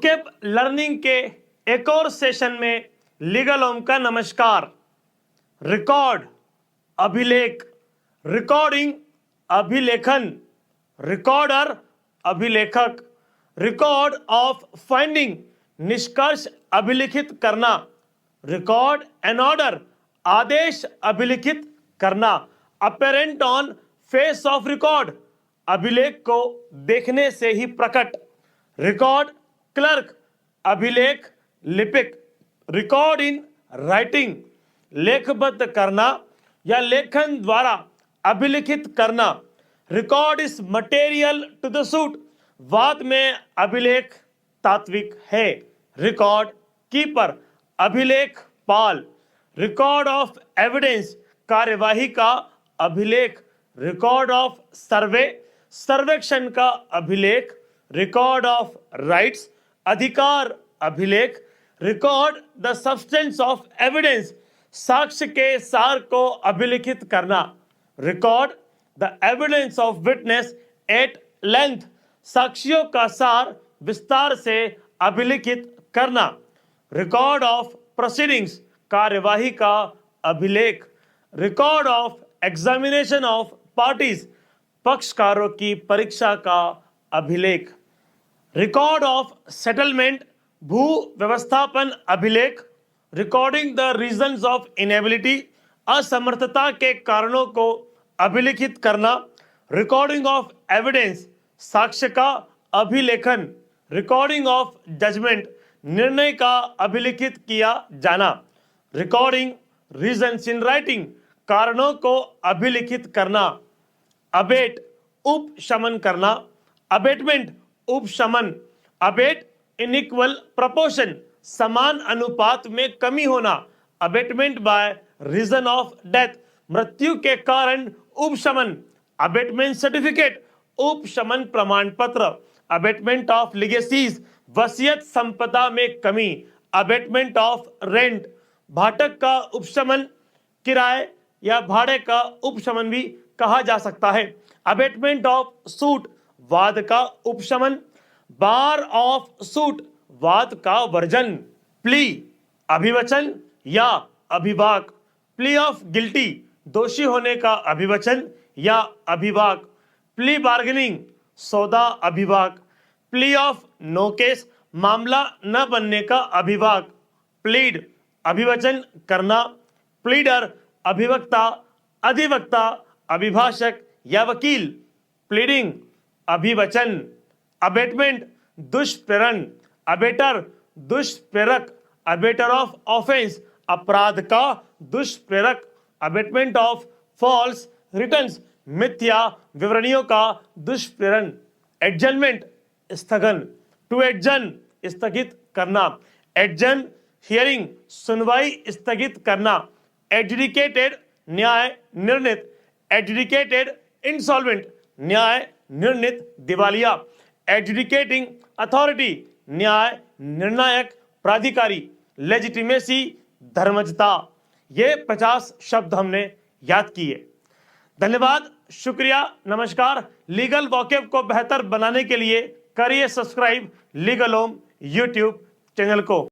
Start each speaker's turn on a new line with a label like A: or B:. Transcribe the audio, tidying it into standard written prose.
A: Vocab learning के एक और सेशन में लीगल ओम का नमस्कार। रिकॉर्ड, अभिलेख, रिकॉर्डिंग, अभिलेखन, रिकॉर्डर, अभिलेखक, रिकॉर्ड ऑफ फाइंडिंग, निष्कर्ष अभिलिखित करना, रिकॉर्ड एन ऑर्डर, आदेश अभिलिखित करना, apparent on face of record, अभिलेख को देखने से ही प्रकट, रिकॉर्ड क्लर्क, अभिलेख लिपिक, रिकॉर्ड इन राइटिंग, लेखबद्ध करना या लेखन द्वारा अभिलिखित करना, record is material to the suit, वाद में अभिलेख तात्विक है, रिकॉर्ड कीपर, अभिलेख पाल, रिकॉर्ड ऑफ एविडेंस, कार्यवाही का अभिलेख, रिकॉर्ड ऑफ सर्वे, सर्वेक्षण का अभिलेख, रिकॉर्ड ऑफ राइट्स, अधिकार अभिलेख, record the substance of evidence, साक्ष्य के सार को अभिलिखित करना, record the evidence of witness at length, साक्ष्यों का सार विस्तार से अभिलिखित करना, रिकॉर्ड ऑफ प्रोसीडिंग्स, कार्यवाही का अभिलेख, record of examination of parties, पक्षकारों की परीक्षा का अभिलेख, रिकॉर्ड ऑफ सेटलमेंट, भू व्यवस्थापन अभिलेख, recording the reasons of inability, असमर्थता के कारणों को अभिलिखित करना, रिकॉर्डिंग ऑफ एविडेंस, साक्ष्य का अभिलेखन, रिकॉर्डिंग ऑफ जजमेंट, निर्णय का अभिलिखित किया जाना, रिकॉर्डिंग रीजंस इन राइटिंग, कारणों को अभिलिखित करना, अबेट उपशमन करना, अबेटमेंट उपशमन, अबेट इनइक्वल प्रोपोर्शन, समान अनुपात में कमी होना, abatement by reason of death, मृत्यु के कारण उपशमन, अबेटमेंट सर्टिफिकेट, उपशमन प्रमाण पत्र, अबेटमेंट ऑफ लिगेसीज, वसीयत संपदा में कमी, अबेटमेंट ऑफ रेंट, भाटक का उपशमन, किराए या भाड़े का उपशमन भी कहा जा सकता है, अबेटमेंट ऑफ सूट, वाद का उपशमन, बार ऑफ सूट, वाद का वर्जन, प्ली, अभिवचन या अभिभाग, प्ली ऑफ गिल्टी, दोषी होने का अभिवचन या अभिभाग, प्ली बार्गेनिंग, सौदा अभिभाग, प्ली ऑफ नो केस, मामला न बनने का अभिभाग, प्लीड, अभिवचन करना, प्लीडर, अभिवक्ता, अधिवक्ता, अभिभाषक या वकील, प्लीडिंग, अभिवचन, अबेटमेंट, दुष्प्रेरण, अबेटर, दुष्प्रेरक, अबेटर ऑफ ऑफेंस, अपराध का दुष्प्रेरक, अबेटमेंट ऑफ फॉल्स रिटर्न्स, मिथ्या विवरणियों का दुष्प्रेरण, एडजनमेंट, स्थगन, टू एडजन, स्थगित करना, एडजन हियरिंग, सुनवाई स्थगित करना, एडजुडिकेटेड, न्याय निर्णित, एडजुडिकेटेड इंसॉल्वेंट, न्याय निर्णित दिवालिया, एडजुडिकेटिंग अथॉरिटी, न्याय निर्णायक प्राधिकारी, लेजिटिमेसी, धर्मजता। ये 50 शब्द हमने याद किए। धन्यवाद, शुक्रिया, नमस्कार। लीगल वोकैब को बेहतर बनाने के लिए करिए सब्सक्राइब लीगल ओम यूट्यूब चैनल को।